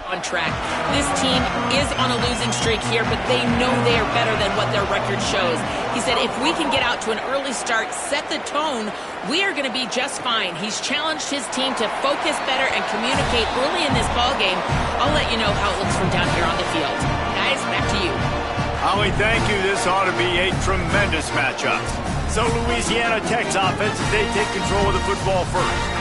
on track. This team is on a losing streak here, but they know they are better than what their record shows. He said, if we can get out to an early start, set the tone, we are going to be just fine. He's challenged his team to focus better and communicate early in this ballgame. I'll let you know how it looks from down here on the field. Guys, back to you. Holly, thank you. This ought to be a tremendous matchup. So Louisiana Tech's offense, they take control of the football first.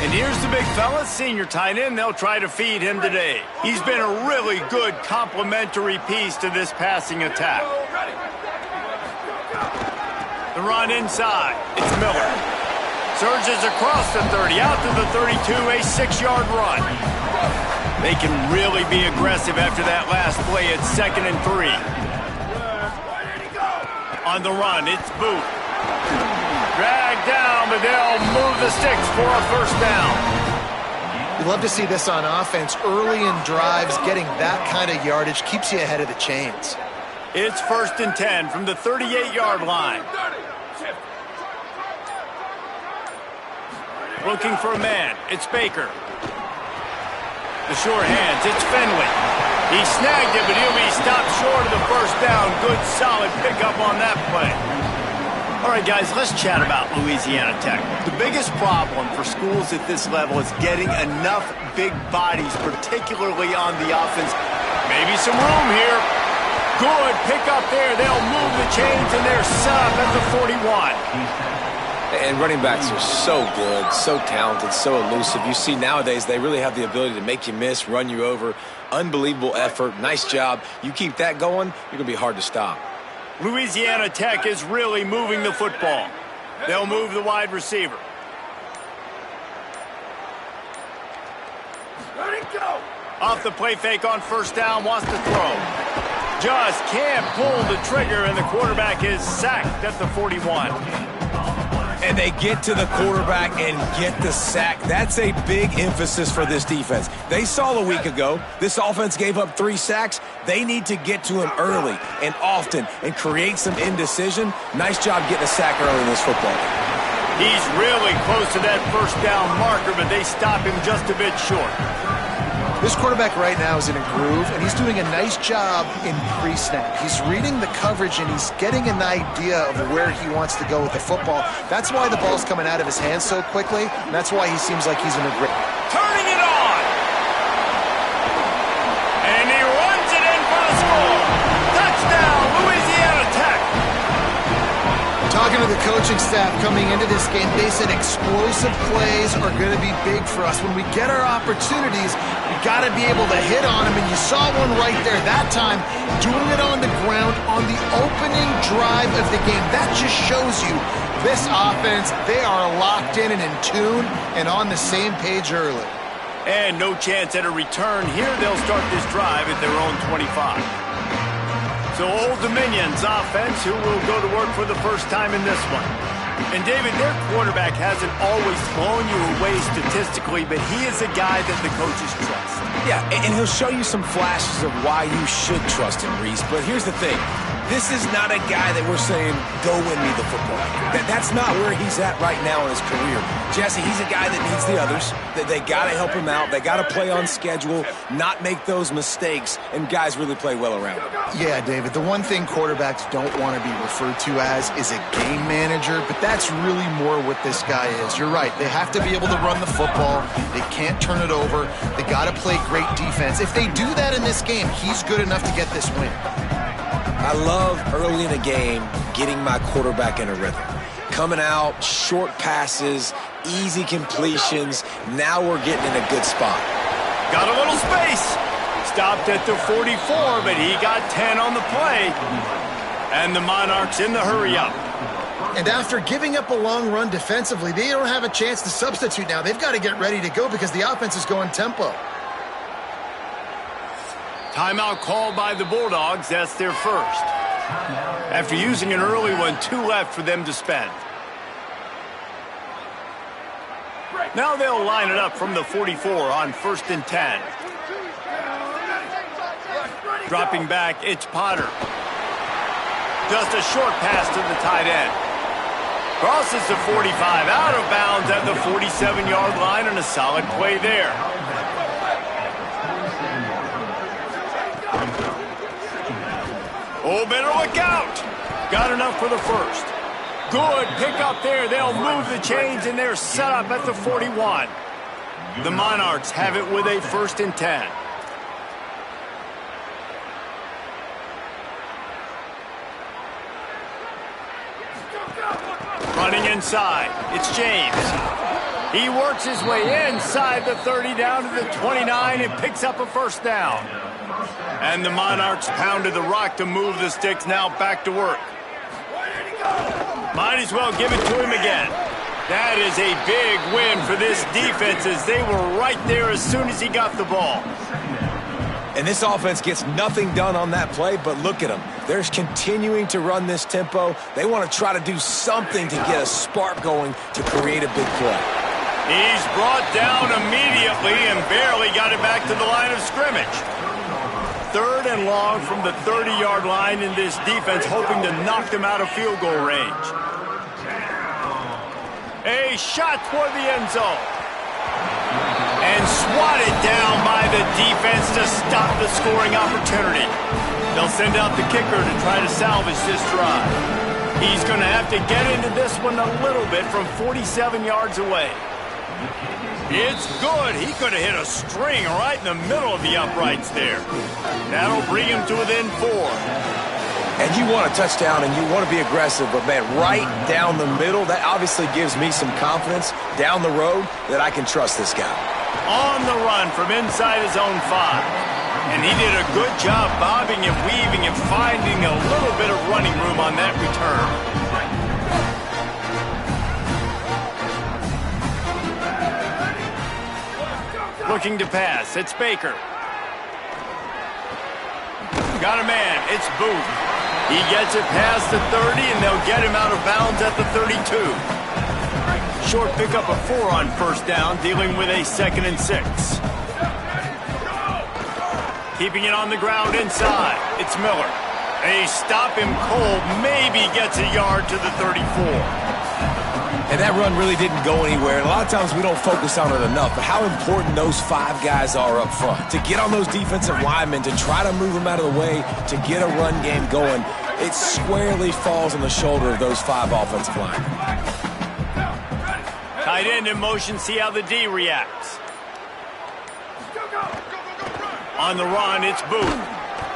And here's the big fella, senior tight end. They'll try to feed him today. He's been a really good complementary piece to this passing attack. The run inside. It's Miller. Surges across the 30, out to the 32, a 6-yard run. They can really be aggressive after that last play at 2nd and 3. On the run, it's Booth. Dragged down, but they'll move the sticks for a first down. You love to see this on offense. Early in drives, getting that kind of yardage keeps you ahead of the chains. It's 1st and 10 from the 38-yard line. Looking for a man. It's Baker. The short hands. It's Finley. He snagged it, but he'll be stopped short of the first down. Good, solid pickup on that play. All right, guys, let's chat about Louisiana Tech. The biggest problem for schools at this level is getting enough big bodies, particularly on the offense. Maybe some room here. Good pick up there. They'll move the chains, and they're set up at the 41. And running backs are so good, so talented, so elusive. You see nowadays they really have the ability to make you miss, run you over. Unbelievable effort. Nice job. You keep that going, you're going to be hard to stop. Louisiana Tech is really moving the football. They'll move the wide receiver. Let it go. Off the play fake on first down, wants to throw. Just can't pull the trigger, and the quarterback is sacked at the 41. And they get to the quarterback and get the sack. That's a big emphasis for this defense. They saw a week ago, this offense gave up 3 sacks. They need to get to him early and often and create some indecision. Nice job getting a sack early in this football game. He's really close to that first down marker, but they stop him just a bit short. This quarterback right now is in a groove, and he's doing a nice job in pre-snap. He's reading the coverage, and he's getting an idea of where he wants to go with the football. That's why the ball's coming out of his hands so quickly, and that's why he seems like he's in a great... Turning it on! And he runs it in for the score! Touchdown, Louisiana Tech! Talking to the coaching staff coming into this game, they said explosive plays are going to be big for us. When we get our opportunities, we got to be able to hit on them, and you saw one right there that time, doing it on the ground on the opening drive of the game. That just shows you this offense, they are locked in and in tune and on the same page early. And no chance at a return here. They'll start this drive at their own 25. So Old Dominion's offense, who will go to work for the first time in this one. And David, their quarterback hasn't always blown you away statistically, but he is a guy that the coaches trust. Yeah, and he'll show you some flashes of why you should trust him, Reese. But here's the thing. This is not a guy that we're saying, go win me the football. That's not where he's at right now in his career. Jesse, he's a guy that needs the others. They got to help him out. They got to play on schedule, not make those mistakes, and guys really play well around him. Yeah, David, the one thing quarterbacks don't want to be referred to as is a game manager, but that's really more what this guy is. You're right. They have to be able to run the football. They can't turn it over. They got to play great defense. If they do that in this game, he's good enough to get this win. I love early in a game getting my quarterback in a rhythm. Coming out, short passes, easy completions. Now we're getting in a good spot. Got a little space. Stopped at the 44, but he got 10 on the play. And the Monarchs in the hurry-up. And after giving up a long run defensively, they don't have a chance to substitute now. They've got to get ready to go because the offense is going tempo. Timeout called by the Bulldogs. That's their first. After using an early one, 2 left for them to spend. Now they'll line it up from the 44 on 1st and 10. Dropping back, it's Potter. Just a short pass to the tight end. Crosses the 45, out of bounds at the 47-yard line, and a solid play there. Oh, better look out. Got enough for the first. Good pick up there. They'll move the chains, and they're set up at the 41. The Monarchs have it with a 1st and 10. Running inside, it's James. He works his way inside the 30 down to the 29 and picks up a 1st down. And the Monarchs pounded the rock to move the sticks, now back to work. Might as well give it to him again. That is a big win for this defense as they were right there as soon as he got the ball. And this offense gets nothing done on that play, but look at them. They're continuing to run this tempo. They want to try to do something to get a spark going to create a big play. He's brought down immediately and barely got it back to the line of scrimmage. 3rd and long from the 30-yard line in this defense, hoping to knock them out of field goal range. A shot toward the end zone. And swatted down by the defense to stop the scoring opportunity. They'll send out the kicker to try to salvage this drive. He's going to have to get into this one a little bit from 47 yards away. It's good. He could have hit a string right in the middle of the uprights there. That'll bring him to within 4. And you want a touchdown and you want to be aggressive, but man, right down the middle, that obviously gives me some confidence down the road that I can trust this guy. On the run from inside his own 5. And he did a good job bobbing and weaving and finding a little bit of running room on that return. Looking to pass, it's Baker. Got a man, it's Booth. He gets it past the 30, and they'll get him out of bounds at the 32. Short pickup of 4 on 1st down, dealing with a 2nd and 6. Keeping it on the ground inside, it's Miller. They stop him cold, maybe gets a yard to the 34. And that run really didn't go anywhere. And a lot of times we don't focus on it enough, but how important those 5 guys are up front. To get on those defensive linemen, to try to move them out of the way, to get a run game going, it squarely falls on the shoulder of those 5 offensive linemen. Tight end in motion, see how the D reacts. On the run, it's Booth.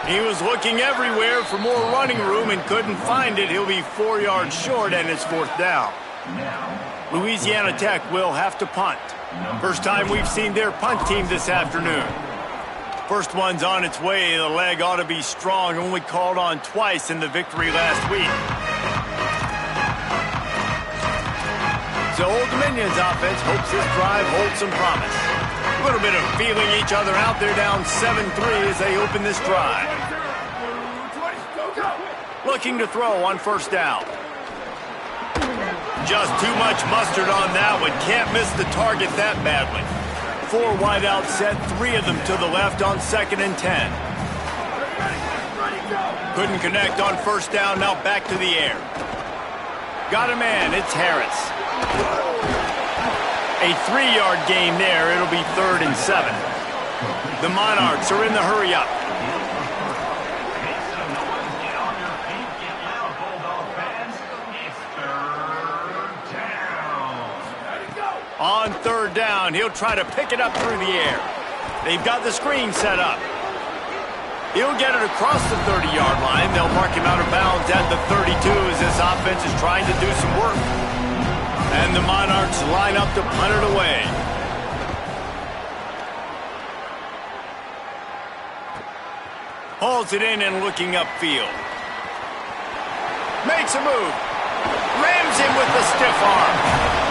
He was looking everywhere for more running room and couldn't find it. He'll be 4 yards short, and it's 4th down. Louisiana Tech will have to punt. First time we've seen their punt team this afternoon. First one's on its way. The leg ought to be strong. Only called on twice in the victory last week. So Old Dominion's offense hopes this drive holds some promise. A little bit of feeling each other out there, down 7-3 as they open this drive. Looking to throw on 1st down. Just too much mustard on that one. Can't miss the target that badly. 4 wide out set, 3 of them to the left on 2nd and 10. Couldn't connect on 1st down, now back to the air. Got a man, it's Harris. A 3-yard gain there, it'll be 3rd and 7. The Monarchs are in the hurry-up. On 3rd down, he'll try to pick it up through the air. They've got the screen set up. He'll get it across the 30-yard line. They'll mark him out of bounds at the 32 as this offense is trying to do some work. And the Monarchs line up to punt it away. Hauls it in and looking upfield. Makes a move. Rams him with the stiff arm.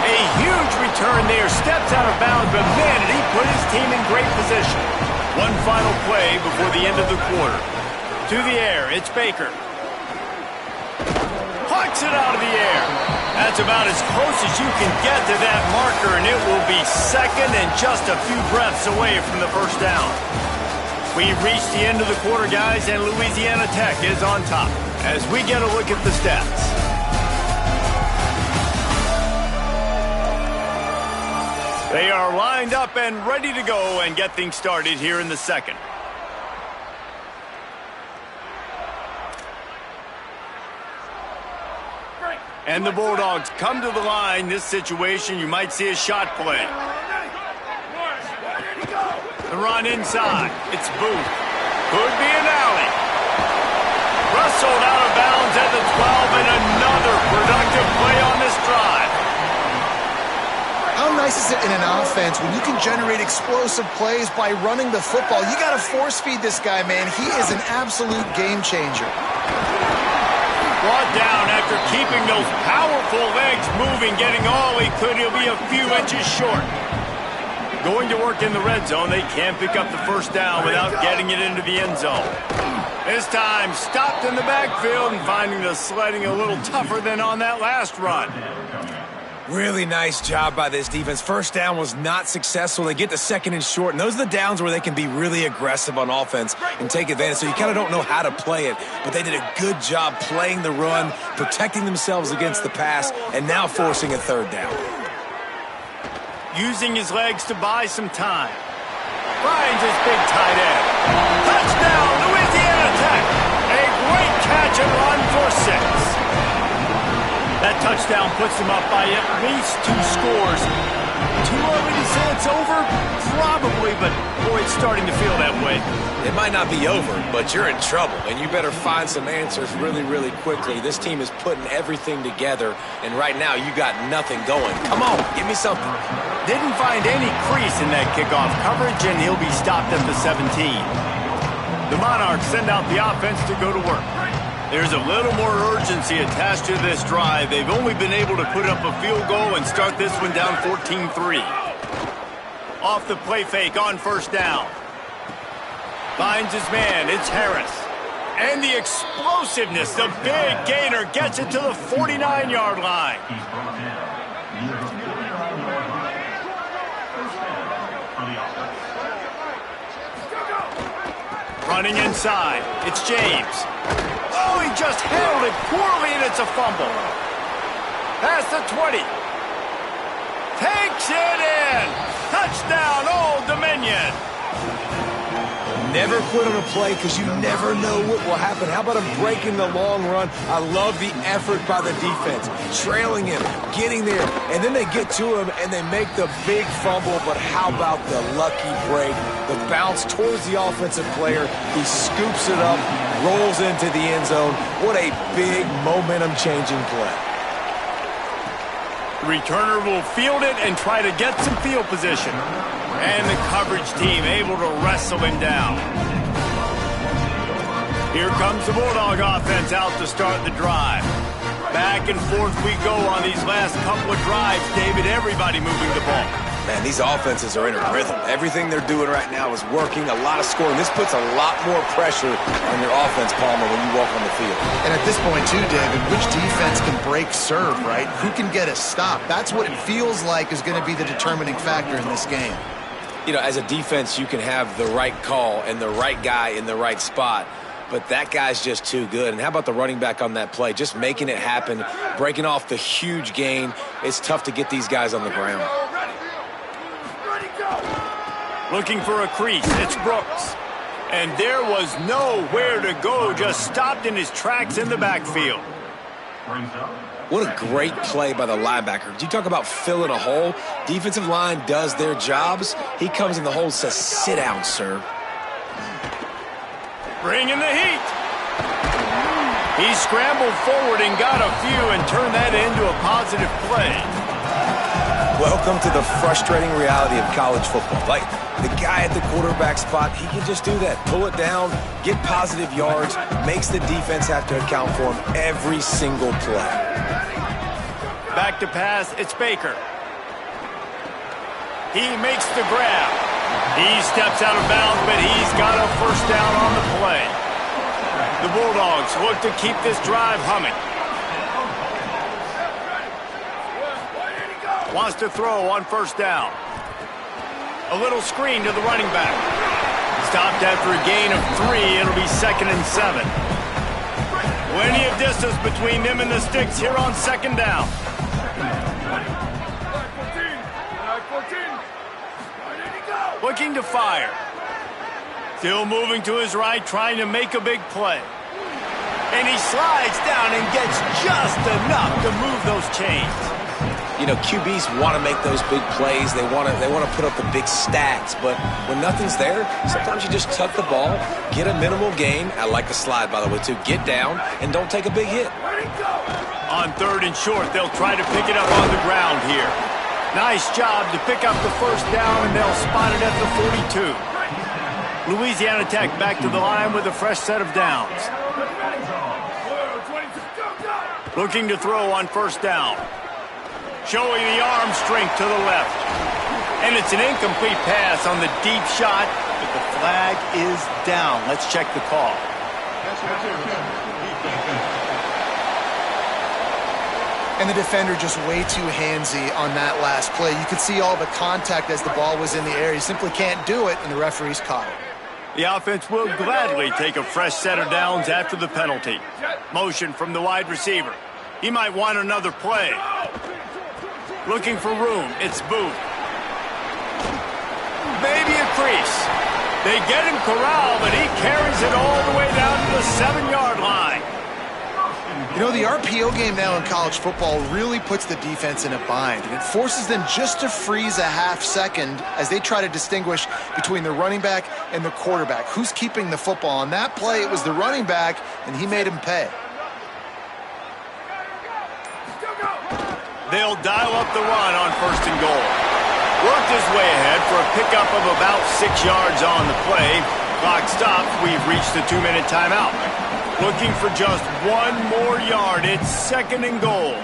A huge return there. Steps out of bounds, but man, did he put his team in great position. One final play before the end of the quarter. To the air, it's Baker. Hucks it out of the air. That's about as close as you can get to that marker, and it will be 2nd and just a few breaths away from the 1st down. We've reached the end of the quarter, guys, and Louisiana Tech is on top. As we get a look at the stats. They are lined up and ready to go and get things started here in the 2nd. And the Bulldogs come to the line. This situation, you might see a shot play. The run inside. It's Booth. Could be an alley. Wrestled out of bounds at the 12, and another productive play on this drive. How nice is it in an offense when you can generate explosive plays by running the football? You got to force feed this guy, man. He is an absolute game changer. Brought down after keeping those powerful legs moving, getting all he could. He'll be a few inches short. Going to work in the red zone, they can't pick up the first down without getting it into the end zone. This time, stopped in the backfield and finding the sledding a little tougher than on that last run. Really nice job by this defense. First down was not successful. They get to second and short, and those are the downs where they can be really aggressive on offense and take advantage. So you kind of don't know how to play it, but they did a good job playing the run, protecting themselves against the pass, and now forcing a third down. Using his legs to buy some time. Finds his big tight end. Touchdown, Louisiana Tech. A great catch and run for 6. That touchdown puts them up by at least 2 scores. Too early to say it's over? Probably, but boy, it's starting to feel that way. It might not be over, but you're in trouble, and you better find some answers really, really quickly. This team is putting everything together, and right now you got nothing going. Come on, give me something. Didn't find any crease in that kickoff coverage, and he'll be stopped at the 17. The Monarchs send out the offense to go to work. There's a little more urgency attached to this drive. They've only been able to put up a field goal and start this one down 14-3. Off the play fake on first down. Finds his man. It's Harris. And the explosiveness, the big gainer, gets it to the 49-yard line. Running inside. It's James. Oh, he just handled it poorly, and it's a fumble. Past the 20. Takes it in. Touchdown, Old Dominion. Never quit on a play because you never know what will happen. How about him breaking the long run? I love the effort by the defense. Trailing him, getting there, and then they get to him and they make the big fumble. But how about the lucky break? The bounce towards the offensive player. He scoops it up, rolls into the end zone. What a big momentum-changing play. The returner will field it and try to get some field position. And the coverage team able to wrestle him down. Here comes the Bulldog offense out to start the drive. Back and forth we go on these last couple of drives, David. Everybody moving the ball. Man, these offenses are in a rhythm. Everything they're doing right now is working. A lot of scoring. This puts a lot more pressure on your offense, Palmer, when you walk on the field. And at this point, too, David, which defense can break serve, right? Who can get a stop? That's what it feels like is going to be the determining factor in this game. You know, as a defense, you can have the right call and the right guy in the right spot, but that guy's just too good. And how about the running back on that play? Just making it happen, breaking off the huge gain. It's tough to get these guys on the ground. Looking for a crease. It's Brooks. And there was nowhere to go. Just stopped in his tracks in the backfield. What a great play by the linebacker. Did you talk about filling a hole? Defensive line does their jobs. He comes in the hole and says, sit down, sir. Bringing the heat. He scrambled forward and got a few and turned that into a positive play. Welcome to the frustrating reality of college football. Like, the guy at the quarterback spot, he can just do that. Pull it down, get positive yards, makes the defense have to account for him every single play. Back to pass, it's Baker. He makes the grab. He steps out of bounds, but he's got a first down on the play. The Bulldogs look to keep this drive humming. Wants to throw on first down. A little screen to the running back. Stopped after a gain of 3. It'll be 2nd and 7. Plenty of distance between them and the sticks here on 2nd down. Looking to fire. Still moving to his right, trying to make a big play. And he slides down and gets just enough to move those chains. You know, QBs want to make those big plays. They want to put up the big stats. But when nothing's there, sometimes you just tuck the ball, get a minimal gain. I like the slide, by the way, too. Get down and don't take a big hit. On 3rd and short, they'll try to pick it up on the ground here. Nice job to pick up the first down, and they'll spot it at the 42. Louisiana Tech back to the line with a fresh set of downs. Looking to throw on 1st down. Showing the arm strength to the left. And it's an incomplete pass on the deep shot, but the flag is down. Let's check the call. And the defender just way too handsy on that last play. You could see all the contact as the ball was in the air. He simply can't do it, and the referee's caught it. The offense will gladly take a fresh set of downs after the penalty. Motion from the wide receiver. He might want another play. Looking for room. It's Booth. Maybe a crease. They get him corralled, but he carries it all the way down to the 7-yard line. You know, the RPO game now in college football really puts the defense in a bind, and it forces them just to freeze a half second as they try to distinguish between the running back and the quarterback. Who's keeping the football? On that play, it was the running back, and he made him pay. They'll dial up the run on 1st and goal. Worked his way ahead for a pickup of about 6 yards on the play. Clock stops. We've reached the 2-minute timeout. Looking for just 1 more yard. It's 2nd and goal.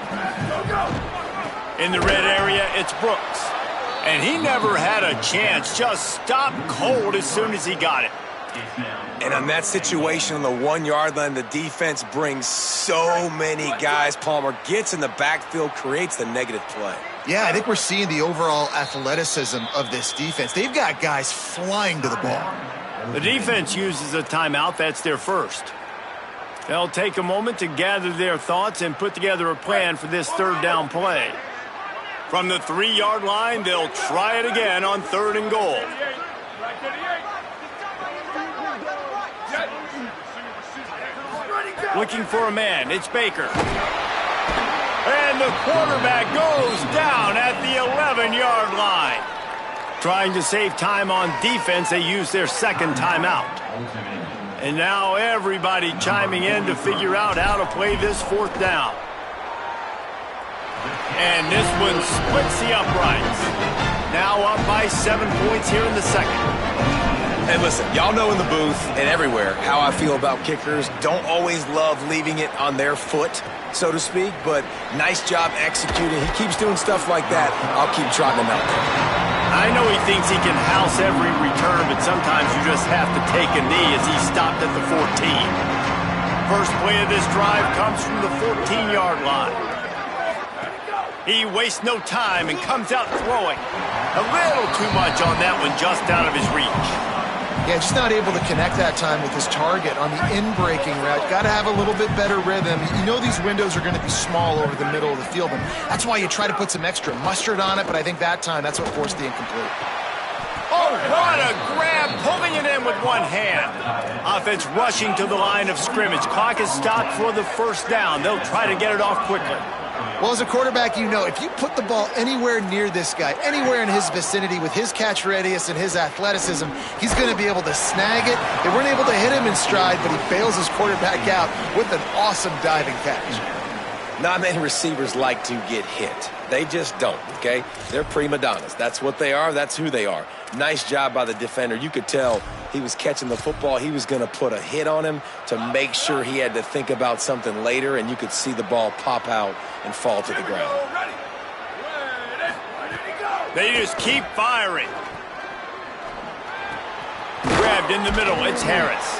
In the red area, it's Brooks. And he never had a chance. Just stopped cold as soon as he got it. And on that situation on the 1-yard line, the defense brings so many guys. Palmer gets in the backfield, creates the negative play. Yeah, I think we're seeing the overall athleticism of this defense. They've got guys flying to the ball. The defense uses a timeout. That's their first. They'll take a moment to gather their thoughts and put together a plan for this 3rd down play. From the 3-yard line, they'll try it again on 3rd and goal. Looking for a man. It's Baker. And the quarterback goes down at the 11-yard line. Trying to save time on defense, they use their 2nd timeout. And now everybody chiming in to figure out how to play this 4th down. And this one splits the uprights. Now up by 7 points here in the 2nd. And listen, y'all know in the booth and everywhere how I feel about kickers. Don't always love leaving it on their foot, so to speak, but nice job executing. He keeps doing stuff like that. I'll keep trotting him out there. I know he thinks he can house every return, but sometimes you just have to take a knee as he stopped at the 14. First play of this drive comes from the 14-yard line. He wastes no time and comes out throwing. A little too much on that one, just out of his reach. Yeah, just not able to connect that time with his target on the in-breaking route. Got to have a little bit better rhythm. You know these windows are going to be small over the middle of the field, and that's why you try to put some extra mustard on it, but I think that time that's what forced the incomplete. Oh, what a grab, pulling it in with one hand. Offense rushing to the line of scrimmage. Clock is stopped for the 1st down. They'll try to get it off quickly. Well, as a quarterback, you know, if you put the ball anywhere near this guy, anywhere in his vicinity with his catch radius and his athleticism, he's going to be able to snag it. They weren't able to hit him in stride, but he bails his quarterback out with an awesome diving catch. Not many receivers like to get hit. They just don't, okay? They're prima donnas. That's what they are. That's who they are. Nice job by the defender. You could tell he was catching the football. He was going to put a hit on him to make sure he had to think about something later, and you could see the ball pop out and fall to the ground. They just keep firing. Grabbed in the middle. It's Harris.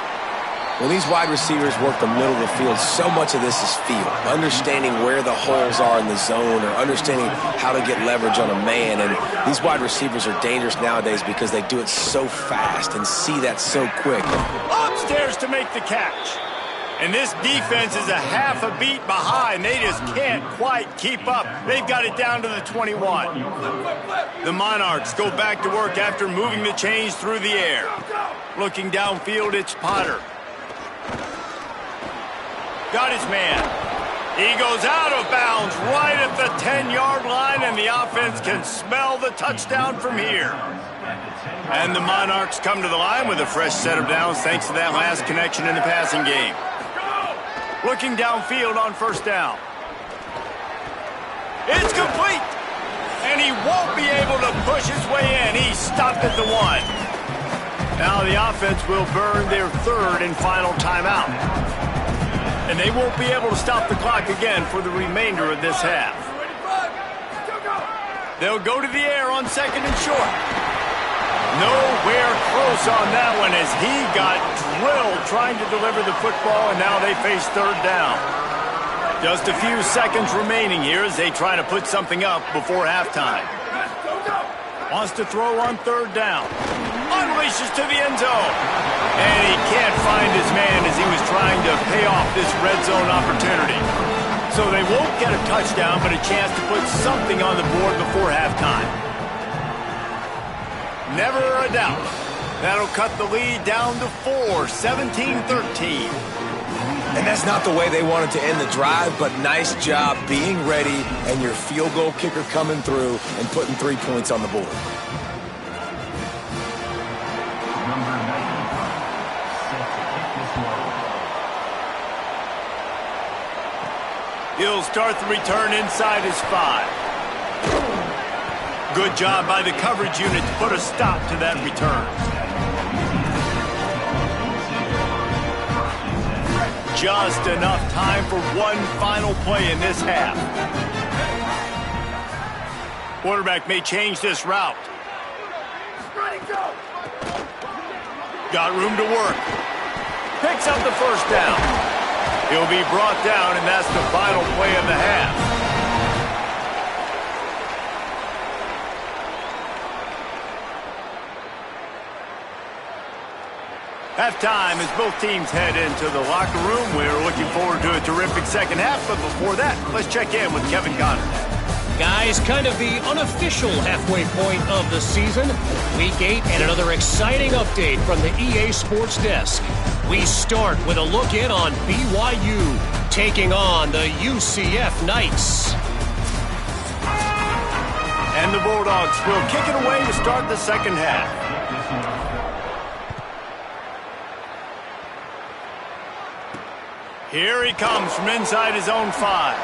When these wide receivers work the middle of the field, so much of this is feel. Understanding where the holes are in the zone or understanding how to get leverage on a man. And these wide receivers are dangerous nowadays because they do it so fast and see that so quick. Upstairs to make the catch. And this defense is a half a beat behind. They just can't quite keep up. They've got it down to the 21. The Monarchs go back to work after moving the chains through the air. Looking downfield, it's Potter. Got his man. He goes out of bounds right at the 10-yard line, and the offense can smell the touchdown from here. And the Monarchs come to the line with a fresh set of downs thanks to that last connection in the passing game. Looking downfield on first down. It's complete. And he won't be able to push his way in. He's stopped at the 1. Now the offense will burn their third and final timeout. And they won't be able to stop the clock again for the remainder of this half. They'll go to the air on second and short. Nowhere close on that one as he got drilled trying to deliver the football, and now they face third down. Just a few seconds remaining here as they try to put something up before halftime. Wants to throw on third down. Unleashes to the end zone. And he can't find his man as he was trying to pay off this red zone opportunity. So they won't get a touchdown, but a chance to put something on the board before halftime. Never a doubt. That'll cut the lead down to 4, 17-13. And that's not the way they wanted to end the drive, but nice job being ready and your field goal kicker coming through and putting 3 points on the board. He'll start the return inside his 5. Good job by the coverage unit to put a stop to that return. Just enough time for one final play in this half. Quarterback may change this route. Got room to work. Picks up the first down. He'll be brought down, and that's the final play of the half. Halftime as both teams head into the locker room. We're looking forward to a terrific second half, but before that, let's check in with Kevin Connors. Guys, kind of the unofficial halfway point of the season. Week 8 and another exciting update from the EA Sports Desk. We start with a look in on BYU taking on the UCF Knights. And the Bulldogs will kick it away to start the second half. Here he comes from inside his own 5.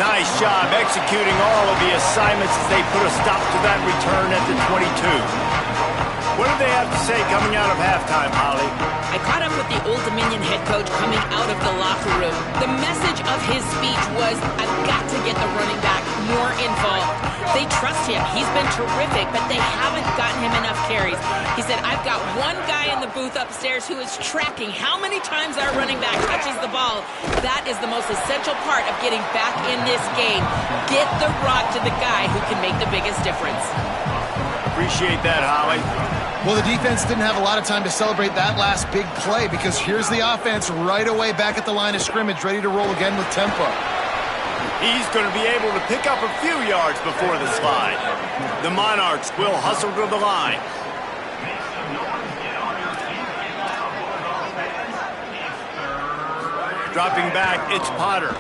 Nice job executing all of the assignments as they put a stop to that return at the 22. What do they have to say coming out of halftime, Holly? I caught up with the Old Dominion head coach coming out of the locker room. The message of his speech was, I've got to get the running back more involved. They trust him. He's been terrific, but they haven't gotten him enough carries. He said, I've got one guy in the booth upstairs who is tracking how many times our running back touches the ball. That is the most essential part of getting back in this game. Get the rock to the guy who can make the biggest difference. Appreciate that, Holly. Well, the defense didn't have a lot of time to celebrate that last big play because here's the offense right away back at the line of scrimmage, ready to roll again with tempo. He's going to be able to pick up a few yards before the slide. The Monarchs will hustle to the line. Dropping back, it's Potter.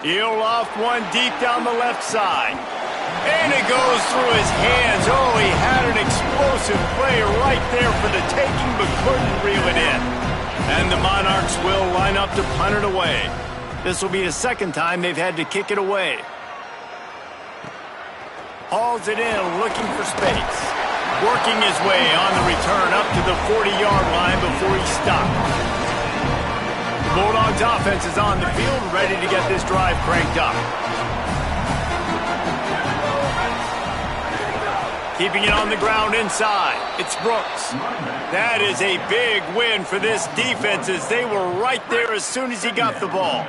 He'll loft one deep down the left side. And it goes through his hands. Oh, he had an explosive play right there for the taking, but couldn't reel it in. And the Monarchs will line up to punt it away. This will be the second time they've had to kick it away. Hauls it in, looking for space. Working his way on the return up to the 40-yard line before he stopped. The Bulldogs offense is on the field, ready to get this drive cranked up. Keeping it on the ground inside. It's Brooks. That is a big win for this defense as they were right there as soon as he got the ball.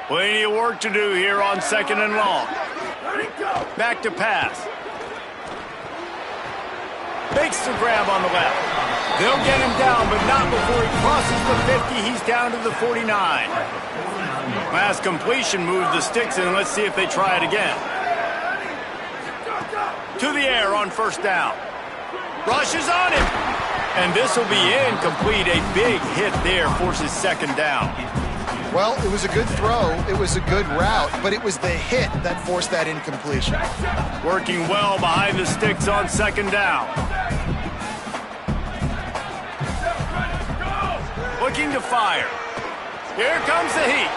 Plenty of work to do here on second and long. Back to pass. Makes the grab on the left. They'll get him down, but not before he crosses the 50. He's down to the 49. Last completion moved the sticks in. Let's see if they try it again. To the air on first down. Rushes on him. And this will be incomplete. A big hit there forces second down. Well, it was a good throw. It was a good route, but it was the hit that forced that incompletion. Working well behind the sticks on second down. Looking to fire. Here comes the heat.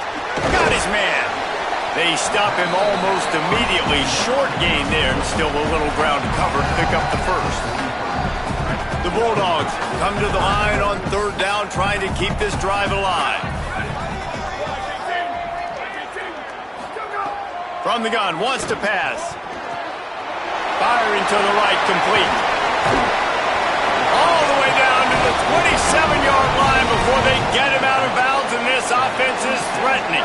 Got his man. They stop him almost immediately. Short gain there, and still a little ground to cover to pick up the first. The Bulldogs come to the line on third down, trying to keep this drive alive. From the gun, wants to pass. Firing to the right, complete. All the way down to the 27-yard line before they get him out of bounds, and this offense is threatening.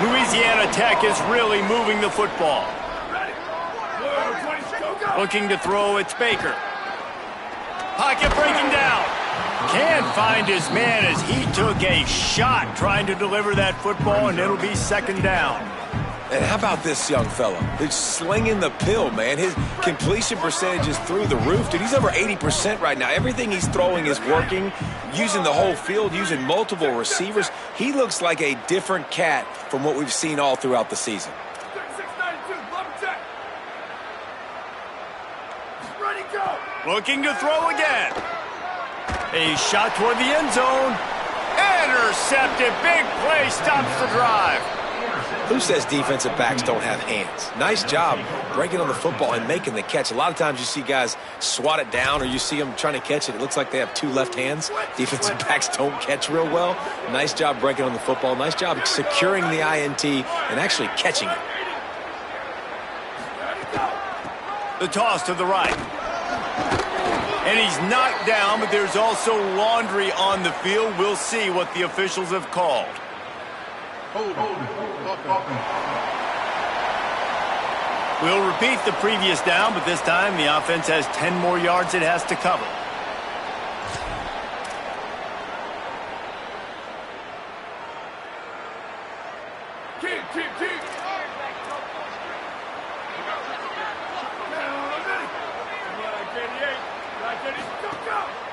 Louisiana Tech is really moving the football. Looking to throw, it's Baker. Pocket breaking down. Can't find his man as he took a shot trying to deliver that football, and it'll be second down. And how about this young fella? He's slinging the pill, man. His completion percentage is through the roof. Dude, he's over 80% right now. Everything he's throwing is working, using the whole field, using multiple receivers. He looks like a different cat from what we've seen all throughout the season. Looking to throw again. A shot toward the end zone. Intercepted. Big play stops the drive. Who says defensive backs don't have hands? Nice job breaking on the football and making the catch. A lot of times you see guys swat it down or you see them trying to catch it. It looks like they have two left hands. Defensive backs don't catch real well. Nice job breaking on the football. Nice job securing the INT and actually catching it. The toss to the right. And he's knocked down, but there's also laundry on the field. We'll see what the officials have called. We'll repeat the previous down, but this time the offense has 10 more yards it has to cover.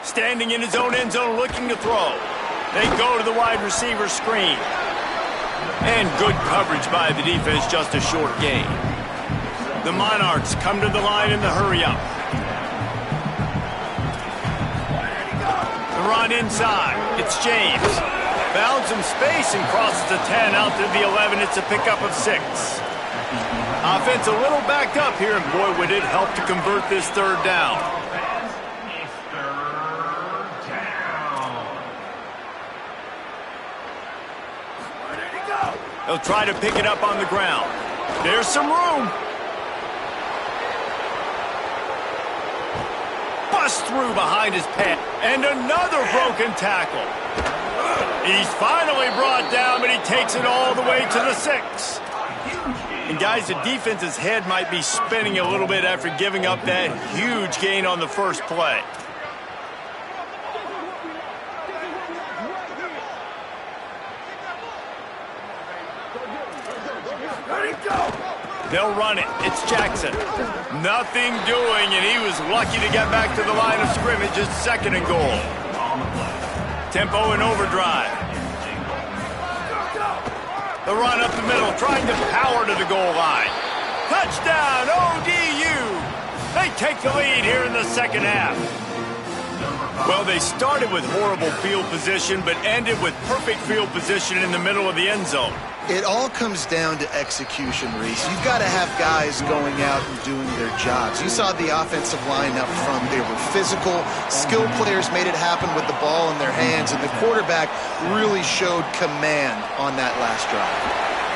Standing in his own end zone, looking to throw. They go to the wide receiver screen. And good coverage by the defense, just a short gain. The Monarchs come to the line in the hurry-up. The run inside. It's James. Found some space and crosses the 10 out to the 11. It's a pickup of 6. Offense a little backed up here, and boy, would it help to convert this third down. They'll try to pick it up on the ground. There's some room. Bust through behind his pad. And another broken tackle. He's finally brought down, but he takes it all the way to the 6. And guys, the defense's head might be spinning a little bit after giving up that huge gain on the first play. They'll run it. It's Jackson. Nothing doing, and he was lucky to get back to the line of scrimmage. It's second and goal. Tempo and overdrive. The run up the middle, trying to power to the goal line. Touchdown, ODU. They take the lead here in the second half. Well, they started with horrible field position, but ended with perfect field position in the middle of the end zone. It all comes down to execution, Reese. You've got to have guys going out and doing their jobs. You saw the offensive line up front. They were physical. Skilled players made it happen with the ball in their hands, and the quarterback really showed command on that last drive.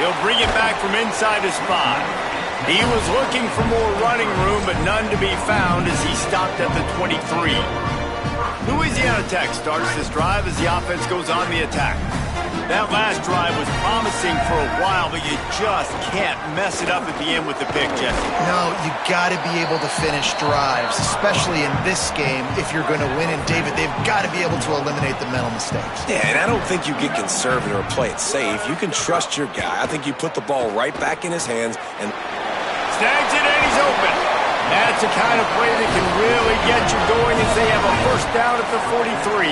He'll bring it back from inside his 5. He was looking for more running room, but none to be found as he stopped at the 23. Louisiana Tech starts this drive as the offense goes on the attack. That last drive was promising for a while, but you just can't mess it up at the end with the pick, Jesse. No, you got to be able to finish drives, especially in this game if you're going to win. And, David, they've got to be able to eliminate the mental mistakes. Yeah, and I don't think you get conservative or play it safe. You can trust your guy. I think you put the ball right back in his hands and snags it, and he's open. That's the kind of play that can really first down at the 43.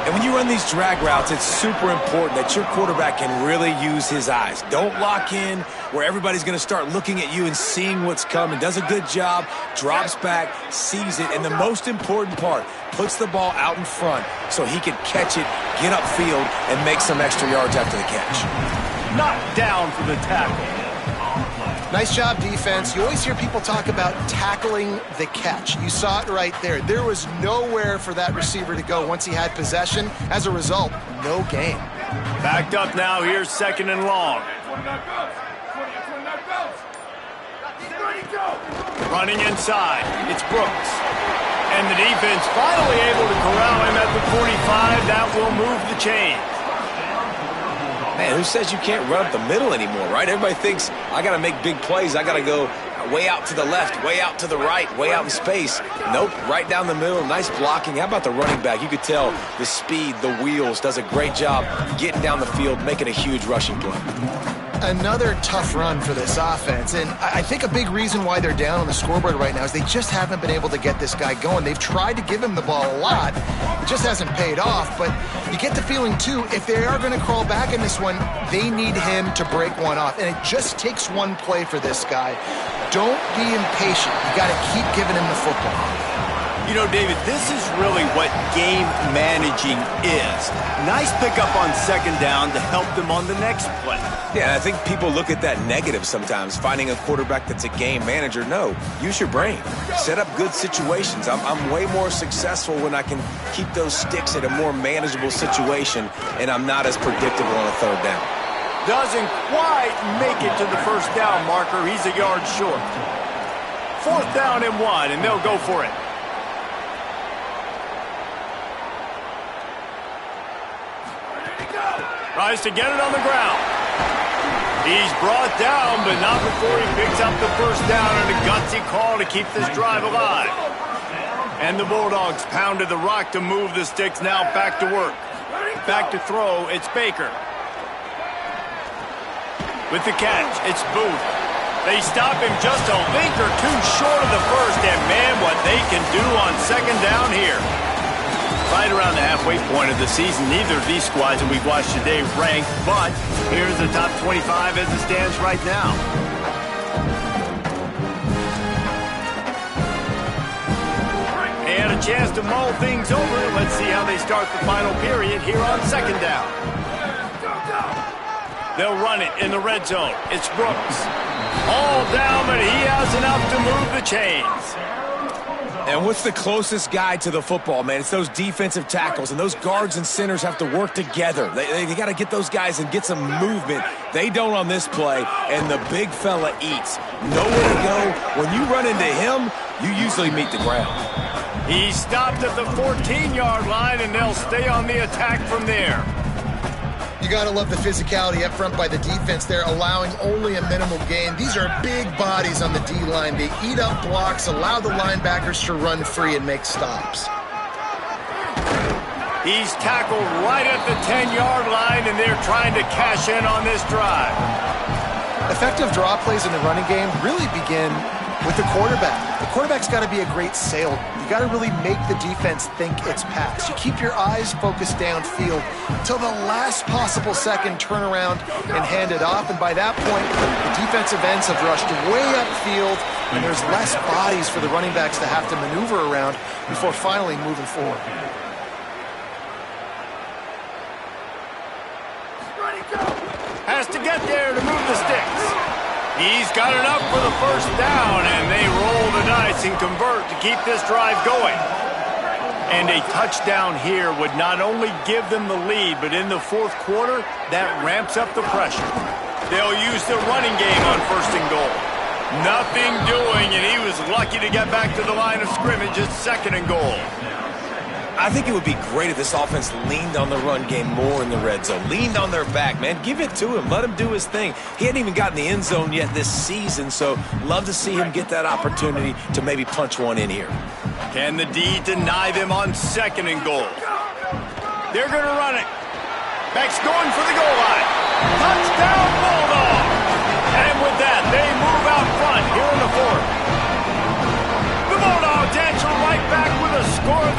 And when you run these drag routes, it's super important that your quarterback can really use his eyes. Don't lock in where everybody's going to start looking at you and seeing what's coming. Does a good job, drops back, sees it, and the most important part, puts the ball out in front so he can catch it, get upfield, and make some extra yards after the catch. Knocked down for the tackle. Nice job, defense. You always hear people talk about tackling the catch. You saw it right there. There was nowhere for that receiver to go once he had possession. As a result, no gain. Backed up now. Here's 2nd and long. Running inside. It's Brooks. And the defense finally able to corral him at the 45. That will move the chains. Man, who says you can't run up the middle anymore, right? Everybody thinks, I got to make big plays. I got to go way out to the left, way out to the right, way out in space. Nope, right down the middle. Nice blocking. How about the running back? You could tell the speed, the wheels, does a great job getting down the field, making a huge rushing play. Another tough run for this offense, and I think a big reason why they're down on the scoreboard right now is they just haven't been able to get this guy going. They've tried to give him the ball a lot. It just hasn't paid off, but you get the feeling, too, if they are going to crawl back in this one, they need him to break one off, and it just takes one play for this guy. Don't be impatient. You got to keep giving him the football. You know, David, this is really what game managing is. Nice pickup on 2nd down to help them on the next play. Yeah, I think people look at that negative sometimes, finding a quarterback that's a game manager. No, use your brain. Set up good situations. I'm way more successful when I can keep those sticks at a more manageable situation, and I'm not as predictable on a 3rd down. Doesn't quite make it to the 1st down marker. He's a yard short. 4th down and 1, and they'll go for it. Tries to get it on the ground. He's brought down, but not before he picks up the 1st down and a gutsy call to keep this drive alive. And the Bulldogs pounded the rock to move the sticks. Now back to work. Back to throw, it's Baker. With the catch, it's Booth. They stop him just a link or two short of the 1st, and man, what they can do on 2nd down here. Right around the halfway point of the season, neither of these squads that we've watched today ranked, but here's the top 25 as it stands right now. They had a chance to mull things over. Let's see how they start the final period here on 2nd down. They'll run it in the red zone. It's Brooks. All down, but he has enough to move the chains. And what's the closest guy to the football, man? It's those defensive tackles, and those guards and centers have to work together. They got to get those guys and get some movement. They don't on this play, and the big fella eats. Nowhere to go. When you run into him, you usually meet the ground. He stopped at the 14-yard line, and they'll stay on the attack from there. You got to love the physicality up front by the defense there, allowing only a minimal gain. These are big bodies on the D-line. They eat up blocks, allow the linebackers to run free and make stops. He's tackled right at the 10-yard line, and they're trying to cash in on this drive. Effective draw plays in the running game really begin with the quarterback. The quarterback's got to be a great salesman. You got to really make the defense think it's pass. You keep your eyes focused downfield until the last possible second, turn around and hand it off. And by that point, the defensive ends have rushed way upfield, and there's less bodies for the running backs to have to maneuver around before finally moving forward. Has to get there to move the sticks. He's got enough for the 1st down, and they roll the dice and convert to keep this drive going. And a touchdown here would not only give them the lead, but in the 4th quarter, that ramps up the pressure. They'll use the running game on 1st and goal. Nothing doing, and he was lucky to get back to the line of scrimmage at 2nd and goal. I think it would be great if this offense leaned on the run game more in the red zone. Leaned on their back, man. Give it to him. Let him do his thing. He hadn't even gotten the end zone yet this season, so love to see him get that opportunity to maybe punch one in here. Can the D deny them on 2nd and goal? They're going to run it. Beck's going for the goal line. Touchdown, Bulldog! And with that, they move out front here in the 4th. The Bulldogs answer right back with a score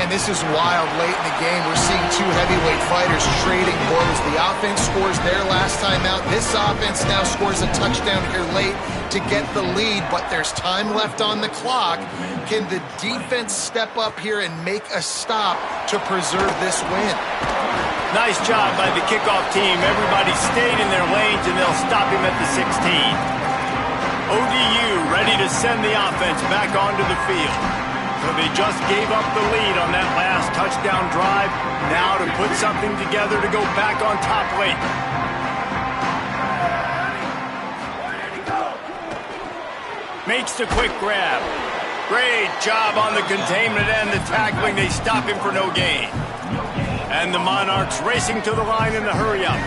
Man, this is wild late in the game. We're seeing two heavyweight fighters trading blows. The offense scores their last time out. This offense now scores a touchdown here late to get the lead, but there's time left on the clock. Can the defense step up here and make a stop to preserve this win? Nice job by the kickoff team. Everybody stayed in their lanes, and they'll stop him at the 16. ODU ready to send the offense back onto the field. So they just gave up the lead on that last touchdown drive. Now to put something together to go back on top late. Makes the quick grab. Great job on the containment and the tackling. They stop him for no gain. And the Monarchs racing to the line in the hurry-up.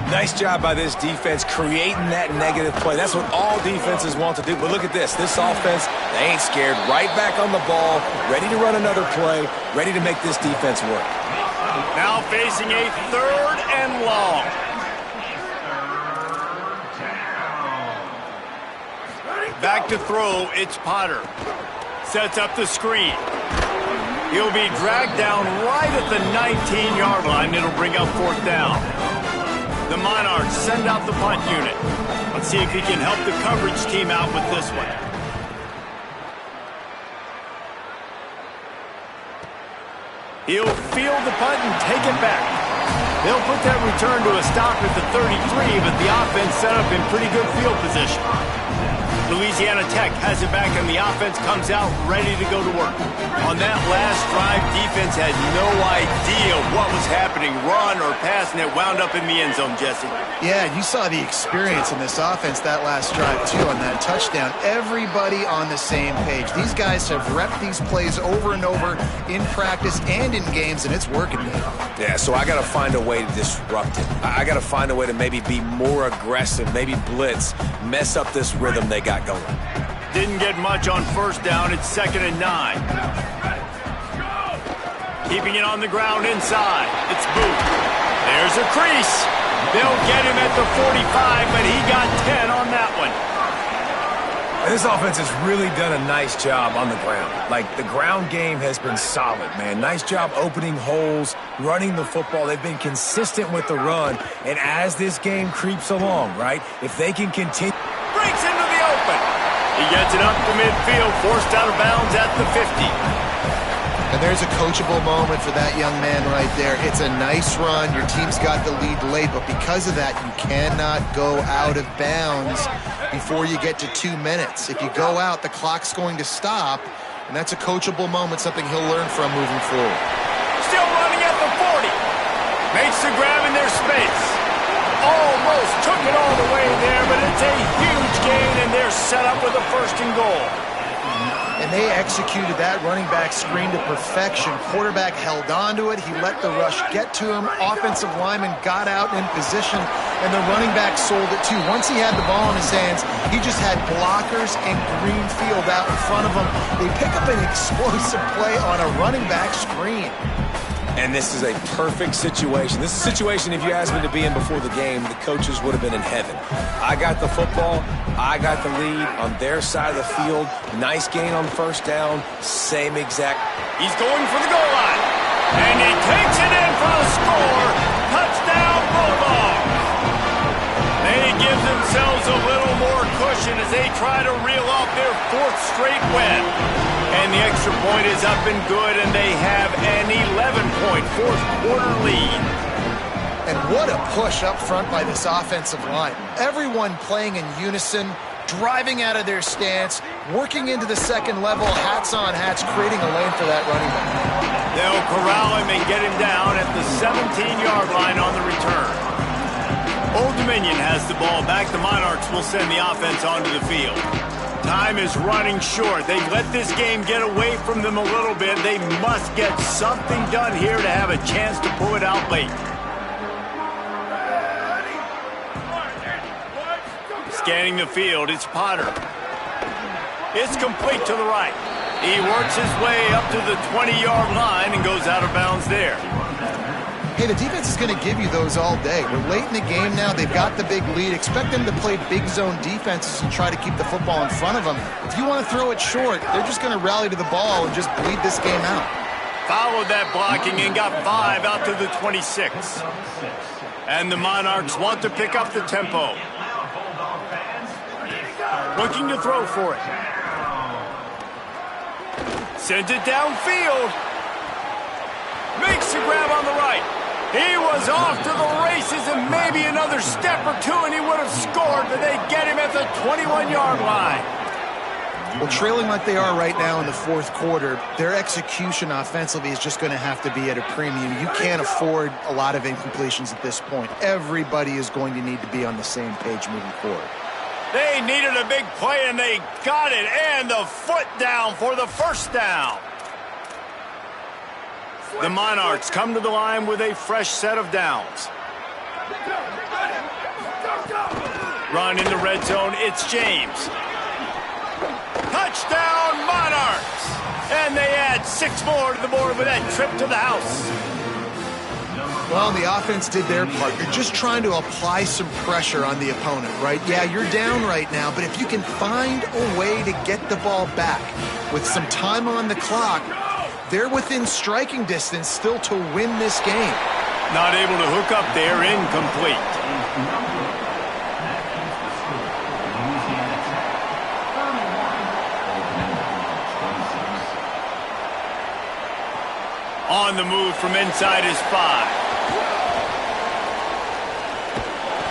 Nice job by this defense creating that negative play. That's what all defenses want to do. But look at this. This offense, they ain't scared. Right back on the ball, ready to run another play, ready to make this defense work. Now facing a 3rd and long. Back to throw, it's Potter. Sets up the screen. He'll be dragged down right at the 19-yard line. It'll bring up 4th down. The Monarchs send out the punt unit. Let's see if he can help the coverage team out with this one. He'll field the punt and take it back. They'll put that return to a stop at the 33, but the offense set up in pretty good field position. Louisiana Tech has it back, and the offense comes out ready to go to work. On that last drive, defense had no idea what was happening, run or pass, and it wound up in the end zone, Jesse. Yeah, you saw the experience in this offense that last drive, too, on that touchdown. Everybody on the same page. These guys have repped these plays over and over in practice and in games, and it's working. Yeah, so I got to find a way to disrupt it. I got to find a way to maybe be more aggressive, maybe blitz, mess up this rhythm they got going. Didn't get much on 1st down. It's 2nd and 9. Keeping it on the ground inside. It's Booth. There's a crease. They'll get him at the 45, but he got 10 on that one. And this offense has really done a nice job on the ground. Like, the ground game has been solid, man. Nice job opening holes, running the football. They've been consistent with the run. And as this game creeps along, right, if they can continue... Breaks into the open. He gets it up to midfield, forced out of bounds at the 50. And there's a coachable moment for that young man right there. It's a nice run. Your team's got the lead late, but because of that, you cannot go out of bounds before you get to 2 minutes. If you go out, the clock's going to stop, and that's a coachable moment, something he'll learn from moving forward. Still running at the 40. Makes the grab in their space. Almost took it all the way there, but it's a huge gain, and they're set up with a 1st and goal. And they executed that running back screen to perfection. Quarterback held on to it. He let the rush get to him. Offensive lineman got out in position, and the running back sold it too. Once he had the ball in his hands, he just had blockers and green field out in front of him. They pick up an explosive play on a running back screen. And this is a perfect situation. This is a situation, if you asked me to be in before the game, the coaches would have been in heaven. I got the football. I got the lead on their side of the field. Nice gain on 1st down. Same exact. He's going for the goal line. And he takes it in for the score. Touchdown, Bulldogs. They give themselves a little more cushion as they try to reel off their 4th straight win. And the extra point is up and good, and they have an 11-point 4th quarter lead. And what a push up front by this offensive line. Everyone playing in unison, driving out of their stance, working into the 2nd level, hats on hats, creating a lane for that running back. They'll corral him and get him down at the 17-yard line on the return. Old Dominion has the ball back. The Monarchs will send the offense onto the field. Time is running short. They've let this game get away from them a little bit. They must get something done here to have a chance to pull it out late. Scanning the field, it's Potter. It's complete to the right. He works his way up to the 20-yard line and goes out of bounds there. Hey, the defense is going to give you those all day. We're late in the game now. They've got the big lead. Expect them to play big zone defenses and try to keep the football in front of them. If you want to throw it short, they're just going to rally to the ball and just bleed this game out. Followed that blocking and got 5 out to the 26. And the Monarchs want to pick up the tempo. Looking to throw for it. Sends it downfield. Makes the grab on the right. He was off to the races and maybe another step or two and he would have scored, but they get him at the 21-yard line. Well, trailing like they are right now in the fourth quarter, their execution offensively is just going to have to be at a premium. You can't afford a lot of incompletions at this point. Everybody is going to need to be on the same page moving forward. They needed a big play, and they got it, and the foot down for the first down. The Monarchs come to the line with a fresh set of downs. Run in the red zone, it's James. Touchdown, Monarchs! And they add 6 more to the board with that trip to the house. Well, the offense did their part. You're just trying to apply some pressure on the opponent, right? Yeah, you're down right now, but if you can find a way to get the ball back with some time on the clock, they're within striking distance still to win this game. Not able to hook up there, incomplete. On the move from inside his 5.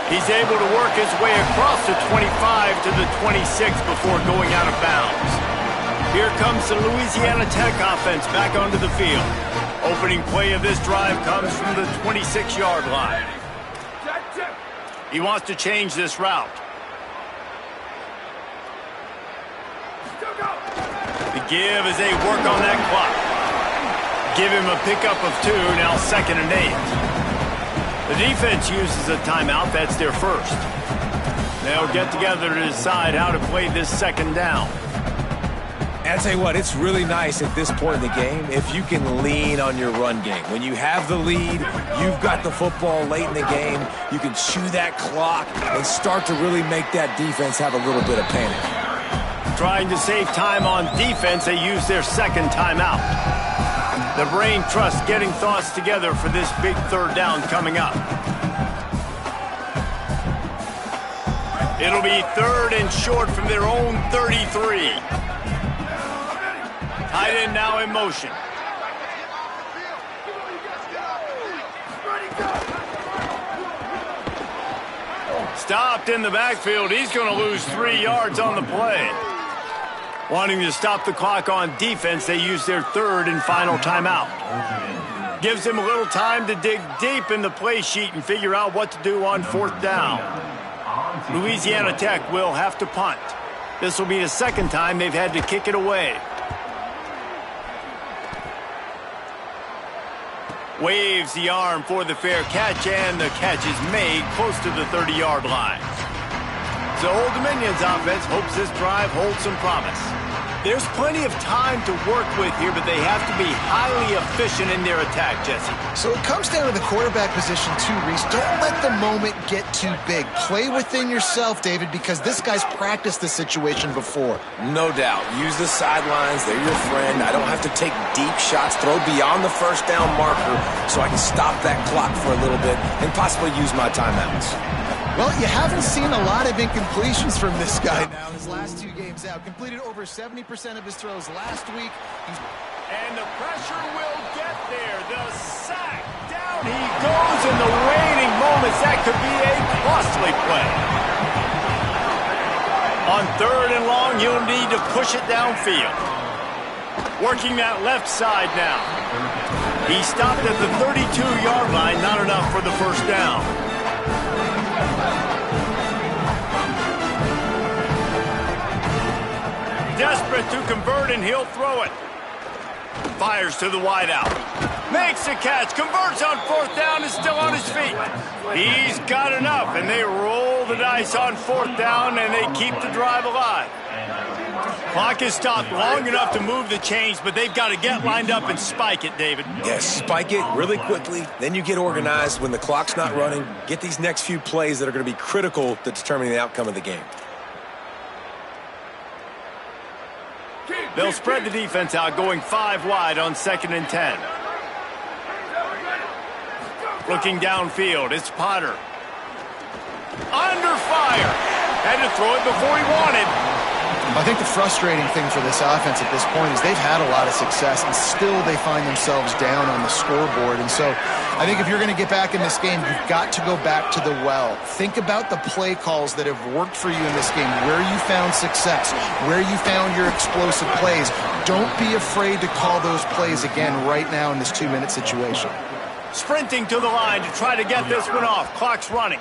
He's able to work his way across the 25 to the 26 before going out of bounds. Here comes the Louisiana Tech offense back onto the field. Opening play of this drive comes from the 26-yard line. He wants to change this route. The give as they work on that clock. Give him a pickup of 2, now 2nd and 8. The defense uses a timeout. That's their first. They'll get together to decide how to play this 2nd down. And I tell you what, it's really nice at this point in the game if you can lean on your run game. When you have the lead, you've got the football late in the game, you can chew that clock and start to really make that defense have a little bit of panic. Trying to save time on defense, they use their 2nd timeout. The brain trust getting thoughts together for this big 3rd down coming up. It'll be 3rd and short from their own 33. Tight end now in motion. Stopped in the backfield. He's going to lose 3 yards on the play. Wanting to stop the clock on defense, they use their 3rd and final timeout. Gives them a little time to dig deep in the play sheet and figure out what to do on 4th down. Louisiana Tech will have to punt. This will be the 2nd time they've had to kick it away. Waves the arm for the fair catch, and the catch is made close to the 30-yard line. So Old Dominion's offense hopes this drive holds some promise. There's plenty of time to work with here, but they have to be highly efficient in their attack, Jesse. So it comes down to the quarterback position too, Reese. Don't let the moment get too big. Play within yourself, David, because this guy's practiced the situation before. No doubt. Use the sidelines. They're your friend. I don't have to take deep shots, throw beyond the 1st down marker so I can stop that clock for a little bit and possibly use my timeouts. Well, you haven't seen a lot of incompletions from this guy now his last 2 games out. Completed over 70% of his throws last week. And the pressure will get there. The sack. Down he goes in the waning moments. That could be a costly play. On 3rd and long, you'll need to push it downfield. Working that left side now. He stopped at the 32-yard line. Not enough for the 1st down. Desperate to convert, and he'll throw it. Fires to the wideout. Makes the catch. Converts on 4th down. Is still on his feet. He's got enough, and they roll the dice on 4th down, and they keep the drive alive. Clock is stopped long enough to move the chains, but they've got to get lined up and spike it, David. Yes, spike it really quickly. Then you get organized when the clock's not running. Get these next few plays that are going to be critical to determining the outcome of the game. They'll spread the defense out, going 5 wide on 2nd and 10. Looking downfield, it's Potter. Under fire. Had to throw it before he wanted. I think the frustrating thing for this offense at this point is they've had a lot of success, and still they find themselves down on the scoreboard. And so I think if you're going to get back in this game, you've got to go back to the well. Think about the play calls that have worked for you in this game, where you found success, where you found your explosive plays. Don't be afraid to call those plays again right now in this 2-minute situation. Sprinting to the line to try to get this one off. Clock's running.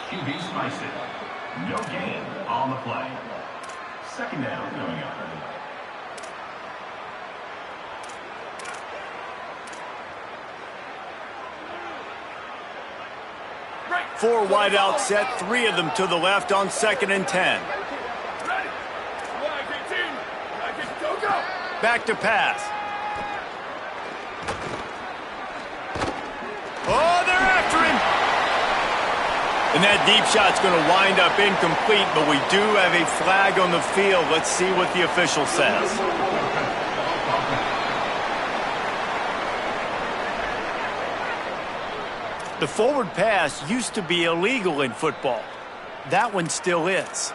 QB spiced it. No gain on the play. 2nd down going up. 4 wide out set, 3 of them to the left on 2nd and 10. Back to pass. Oh, they're after him. And that deep shot's going to wind up incomplete, but we do have a flag on the field. Let's see what the official says. The forward pass used to be illegal in football. That one still is.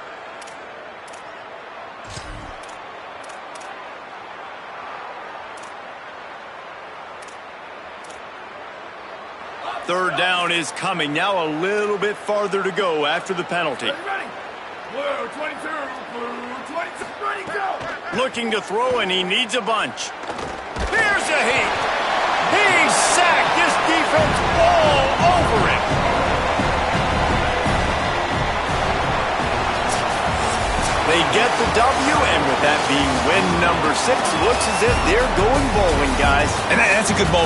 Third down is coming. Now a little bit farther to go after the penalty. Blue 22, blue 22, ready, go! Looking to throw, and he needs a bunch. Here's a heat. He's sacked. This defense all over him. They get the W, and with that being win number 6, looks as if they're going bowling, guys. And that's a good ball.